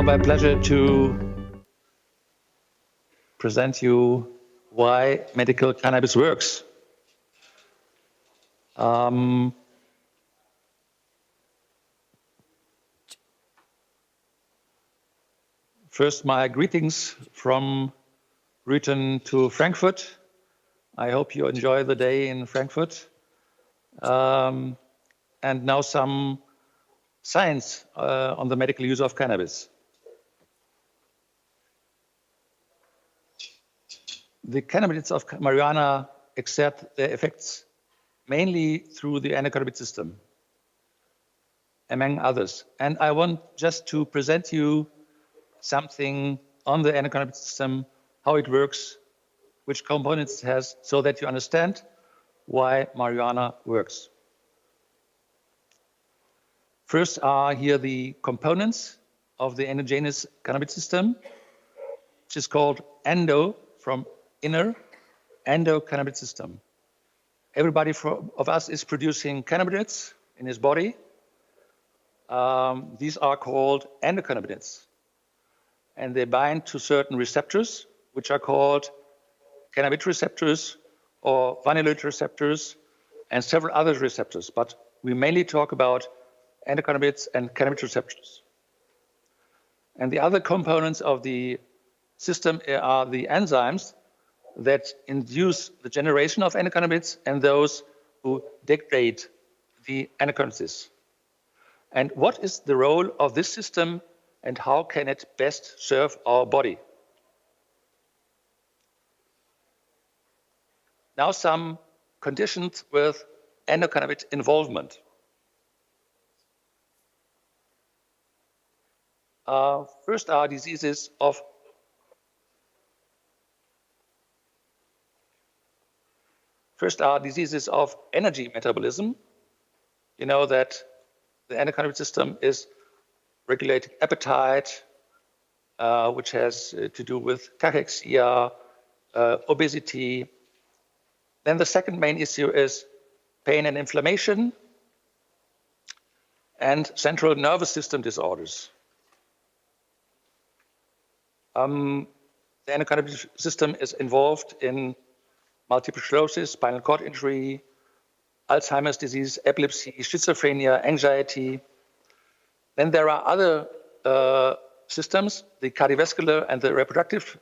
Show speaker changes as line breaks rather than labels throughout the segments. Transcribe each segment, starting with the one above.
my pleasure to present you why medical cannabis works. First, my greetings from Grten to Frankfurt. I hope you enjoy the day in Frankfurt. And now some science on the medical use of cannabis. The cannabinoids of marijuana exert their effects mainly through the endocannabinoid system, among others. And I want just to present you something on the endocannabinoid system, how it works, which components it has, so that you understand why marijuana works. First are here the components of the endogenous cannabinoid system, which is called endo, from inner, endocannabinoid system. Everybody of us is producing cannabinoids in his body. These are called endocannabinoids. And they bind to certain receptors, which are called cannabinoid receptors or vanillate receptors and several other receptors. But we mainly talk about endocannabinoids and cannabinoid receptors. And the other components of the system are the enzymes that induce the generation of endocannabinoids and those who degrade the endocannabinoids. And what is the role of this system and how can it best serve our body? Now some conditions with endocannabinoid involvement. First are diseases of energy metabolism. You know that the endocannabinoid system is regulating appetite, which has to do with cachexia, obesity. Then the second main issue is pain and inflammation and central nervous system disorders. The endocannabinoid system is involved in multiple sclerosis, spinal cord injury, Alzheimer's disease, epilepsy, schizophrenia, anxiety. Then there are other systems, the cardiovascular and the reproductive,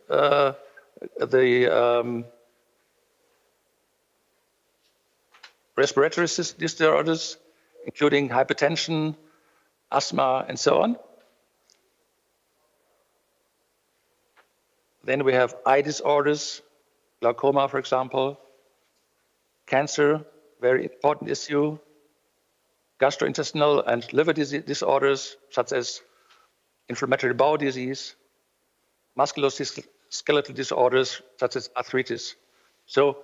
respiratory disorders, including hypertension, asthma, and so on. Then we have eye disorders, glaucoma, for example, cancer, very important issue, gastrointestinal and liver disorders, such as inflammatory bowel disease, musculoskeletal disorders, such as arthritis. So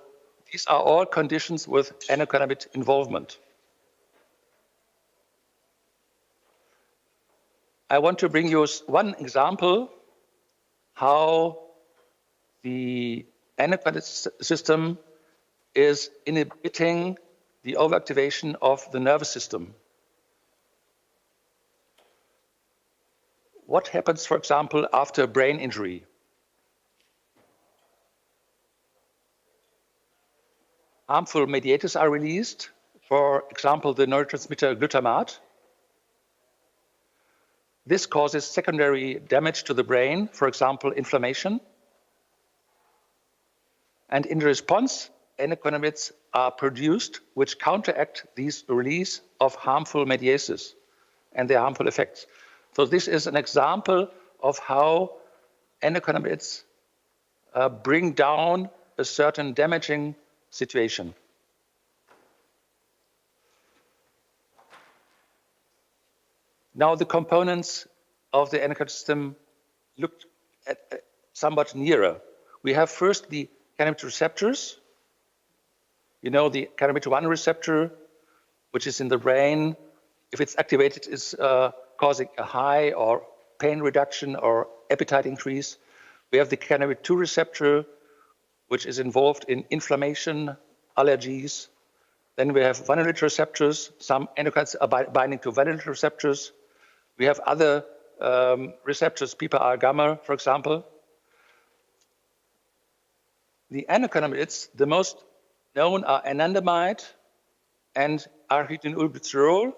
these are all conditions with endocannabinoid involvement. I want to bring you one example how the endocannabinoid system is inhibiting the overactivation of the nervous system. What happens, for example, after brain injury? Harmful mediators are released, for example, the neurotransmitter glutamate. This causes secondary damage to the brain, for example, inflammation. And in response, endocannabinoids are produced which counteract this release of harmful mediators and their harmful effects. So this is an example of how endocannabinoids bring down a certain damaging situation. Now the components of the endocannabinoid system looked at somewhat nearer. We have first the cannabinoid receptors. You know, the cannabinoid 1 receptor, which is in the brain, if it's activated, is causing a high or pain reduction or appetite increase. We have the cannabinoid 2 receptor, which is involved in inflammation, allergies. Then we have vanillate receptors. Some endocannabinoids are binding to vanillate receptors. We have other receptors, PPAR gamma, for example. The endocannabinoids, the most known are anandamide and arbutinolbutyrol,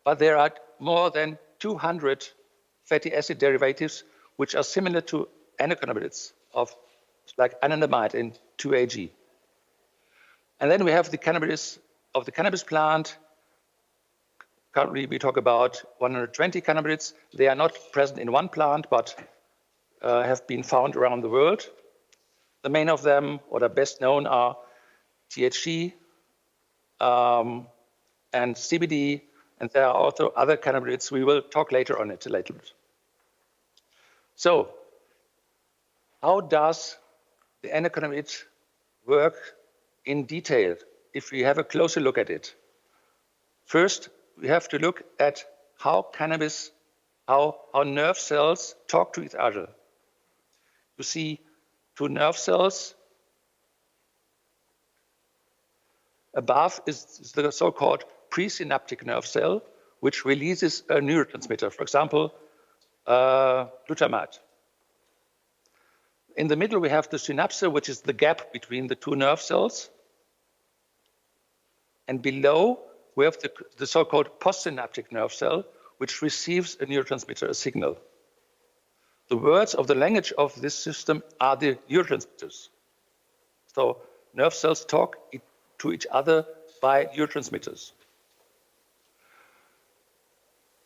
but there are more than 200 fatty acid derivatives which are similar to endocannabinoids of like anandamide and 2-AG. And then we have the cannabis of the cannabis plant. Currently, we talk about 120 cannabinoids. They are not present in one plant, but have been found around the world. The main of them, or the best known, are THC and CBD, and there are also other cannabinoids. We will talk later on it a little bit. So, how does the endocannabinoid work in detail if we have a closer look at it? First, we have to look at how nerve cells talk to each other. You see two nerve cells. Above is the so-called presynaptic nerve cell, which releases a neurotransmitter, for example, glutamate. In the middle, we have the synapse, which is the gap between the two nerve cells. And below, we have the so-called postsynaptic nerve cell, which receives a neurotransmitter, a signal. The words of the language of this system are the neurotransmitters. So nerve cells talk to each other by neurotransmitters.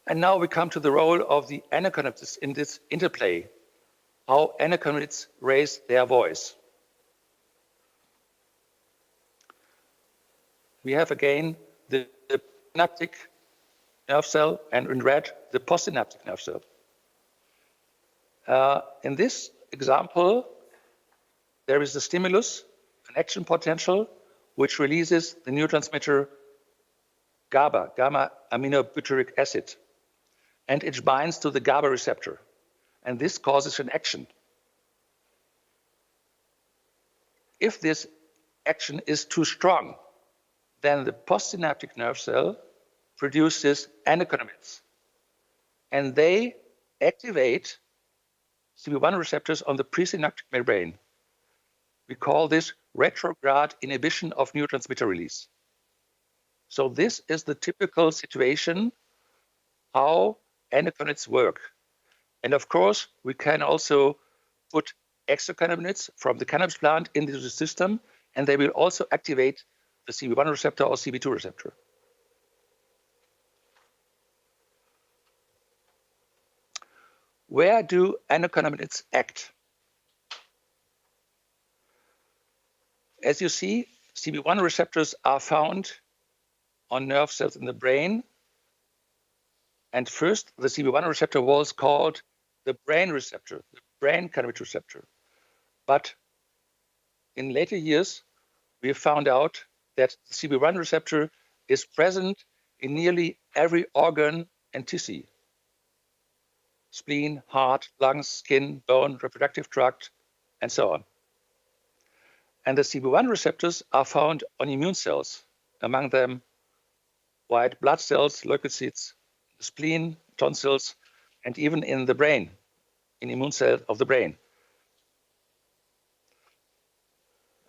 And now we come to the role of the endocannabinoids in this interplay, how endocannabinoids raise their voice. We have again the synaptic nerve cell, and in red, the postsynaptic nerve cell. In this example, there is a stimulus, an action potential, which releases the neurotransmitter GABA, gamma-aminobutyric acid, and it binds to the GABA receptor, and this causes an action. If this action is too strong, then the postsynaptic nerve cell produces endocannabinoids, and they activate CB1 receptors on the presynaptic membrane. We call this retrograde inhibition of neurotransmitter release. So this is the typical situation how endocannabinoids work. And of course, we can also put exocannabinoids from the cannabis plant into the system, and they will also activate the CB1 receptor or CB2 receptor. Where do endocannabinoids act? As you see, CB1 receptors are found on nerve cells in the brain. And first, the CB1 receptor was called the brain receptor, the brain cannabinoid receptor. But in later years, we found out that the CB1 receptor is present in nearly every organ and tissue. Spleen, heart, lungs, skin, bone, reproductive tract, and so on. And the CB1 receptors are found on immune cells, among them white blood cells, leukocytes, the spleen, tonsils, and even in the brain, in immune cells of the brain.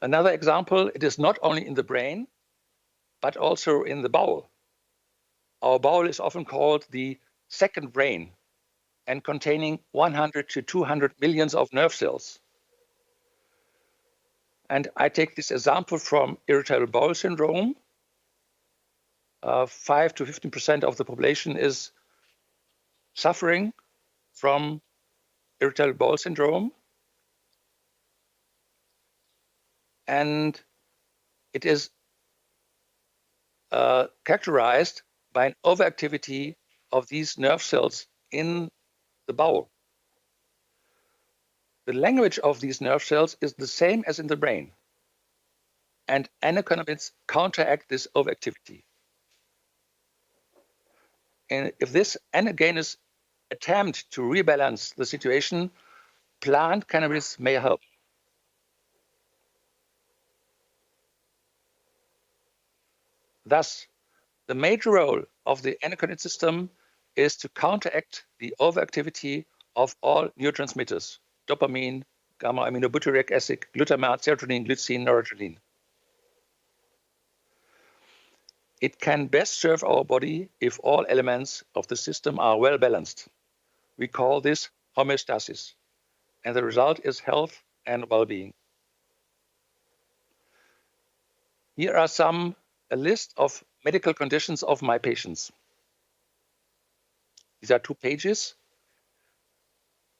Another example, it is not only in the brain, but also in the bowel. Our bowel is often called the second brain and containing 100 to 200 millions of nerve cells. And I take this example from irritable bowel syndrome. 5 to 15% of the population is suffering from irritable bowel syndrome. And it is characterized by an overactivity of these nerve cells in the bowel. The language of these nerve cells is the same as in the brain. And endocannabinoids counteract this overactivity. And if this endogenous attempt to rebalance the situation, plant cannabinoids may help. Thus, the major role of the endocannabinoid system is to counteract the overactivity of all neurotransmitters, dopamine, gamma-aminobutyric acid, glutamate, serotonin, glycine, noradrenaline. It can best serve our body if all elements of the system are well balanced. We call this homeostasis, and the result is health and well-being. Here are a list of medical conditions of my patients. These are 2 pages.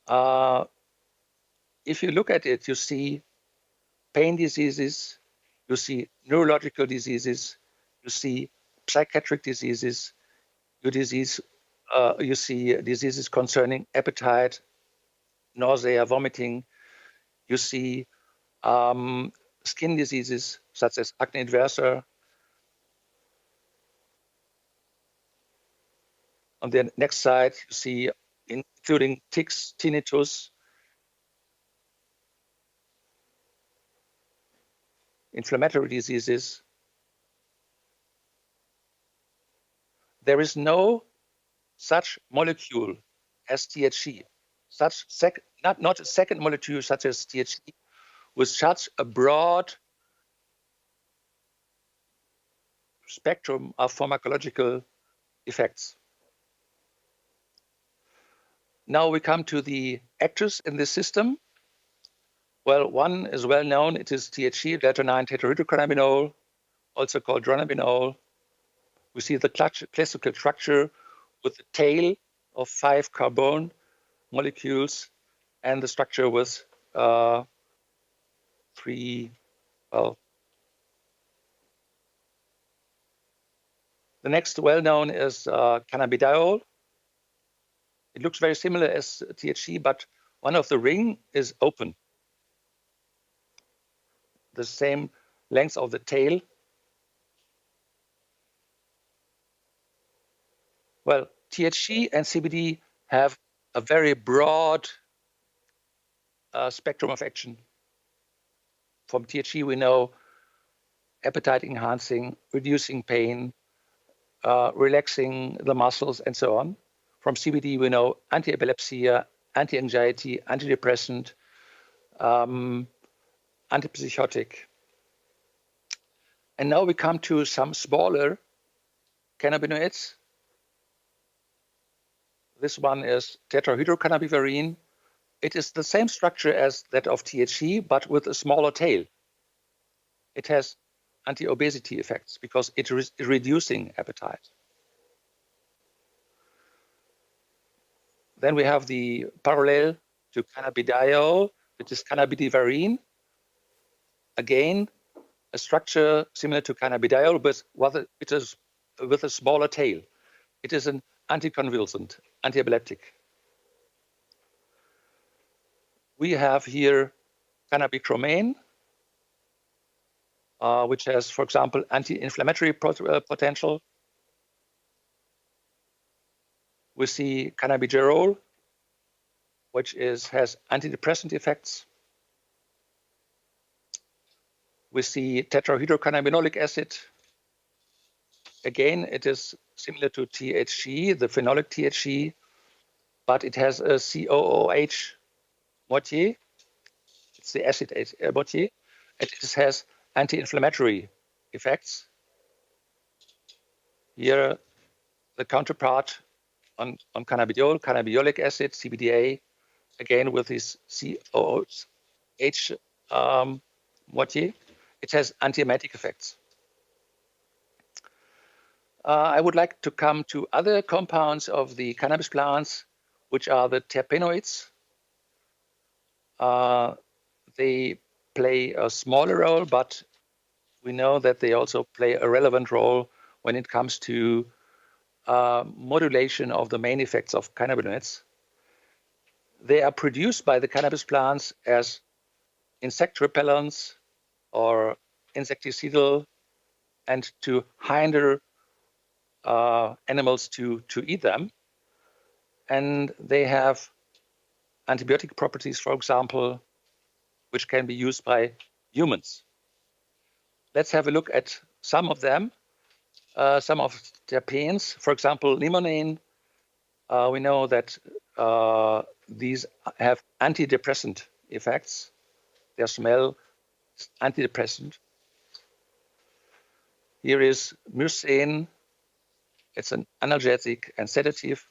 If you look at it, you see pain diseases, you see neurological diseases, you see psychiatric diseases, you see diseases concerning appetite, nausea, vomiting. You see skin diseases such as acne adversa. On the next slide, you see including tics, tinnitus, inflammatory diseases. There is no such molecule as THC, not a second molecule such as THC with such a broad spectrum of pharmacological effects. Now we come to the actors in this system. Well, one is well known. It is THC, delta-9 tetrahydrocannabinol, also called dronabinol. We see the classical structure with the tail of 5 carbon molecules and the structure with 3, well, the next well-known is cannabidiol. It looks very similar as THC, but one of the ring is open. The same length of the tail. Well, THC and CBD have a very broad spectrum of action. From THC, we know appetite enhancing, reducing pain, relaxing the muscles, and so on. From CBD, we know anti-epilepsia, anti-anxiety, antidepressant, antipsychotic. And now we come to some smaller cannabinoids. This one is tetrahydrocannabivarine. It is the same structure as that of THC, but with a smaller tail. It has anti-obesity effects because it is reducing appetite. Then we have the parallel to cannabidiol, which is cannabidivarine. Again, a structure similar to cannabidiol, but it is with a smaller tail. It is an anticonvulsant, antiepileptic. We have here cannabichromane, which has, for example, anti-inflammatory potential. We see cannabigerol, which has antidepressant effects. We see tetrahydrocannabinolic acid. Again, it is similar to THC, the phenolic THC, but it has a COOH moiety. It's the acid moiety. It has anti-inflammatory effects. Here, the counterpart on cannabidiol, cannabidiolic acid, CBDA, again with this COOH moiety. It has antiemetic effects. I would like to come to other compounds of the cannabis plants, which are the terpenoids. They play a smaller role, but we know that they also play a relevant role when it comes to modulation of the main effects of cannabinoids. They are produced by the cannabis plants as insect repellents or insecticidal, and to hinder animals to eat them. And they have antibiotic properties, for example, which can be used by humans. Let's have a look at some of them. Some of terpenes, for example, limonene, We know that these have antidepressant effects. Their smell is antidepressant. Here is myrcene. It's an analgesic and sedative.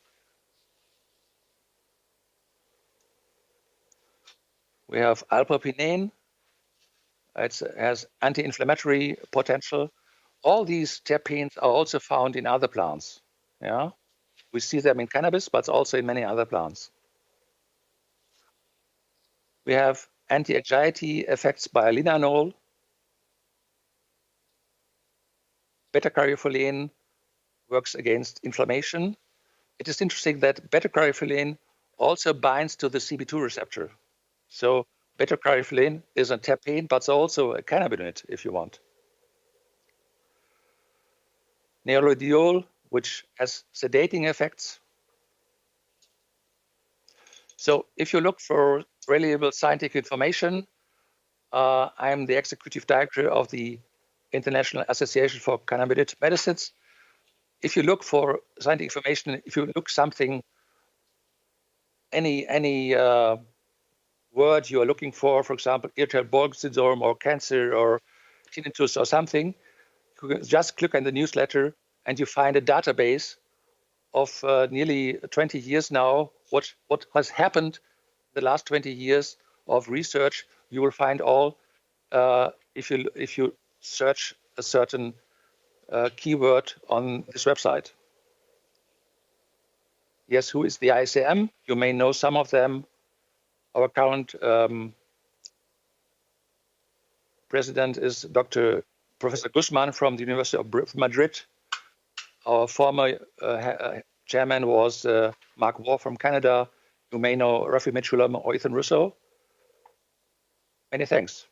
We have alpropinene. It has anti-inflammatory potential. All these terpenes are also found in other plants. Yeah, we see them in cannabis, but also in many other plants. We have anti-anxiety effects by linalool. Beta-caryophyllene works against inflammation. It is interesting that beta-caryophyllene also binds to the CB2 receptor. So beta-caryophyllene is a terpene, but it's also a cannabinoid, if you want. Neurodiol, which has sedating effects. So if you look for reliable scientific information, I'm the executive director of the International Association for Cannabinoid Medicines. If you look for scientific information, if you look something, any word you are looking for example, irritable bowel syndrome or cancer or tinnitus or something, you can just click on the newsletter and you find a database of nearly 20 years now, what has happened the last 20 years of research. You will find all if you search a certain keyword on this website. Yes, who is the ICM? You may know some of them. Our current president is Professor Guzman from the University of Madrid. Our former chairman was Mark Waugh from Canada. You may know Rafi Mitchell or Ethan Russo. Many thanks.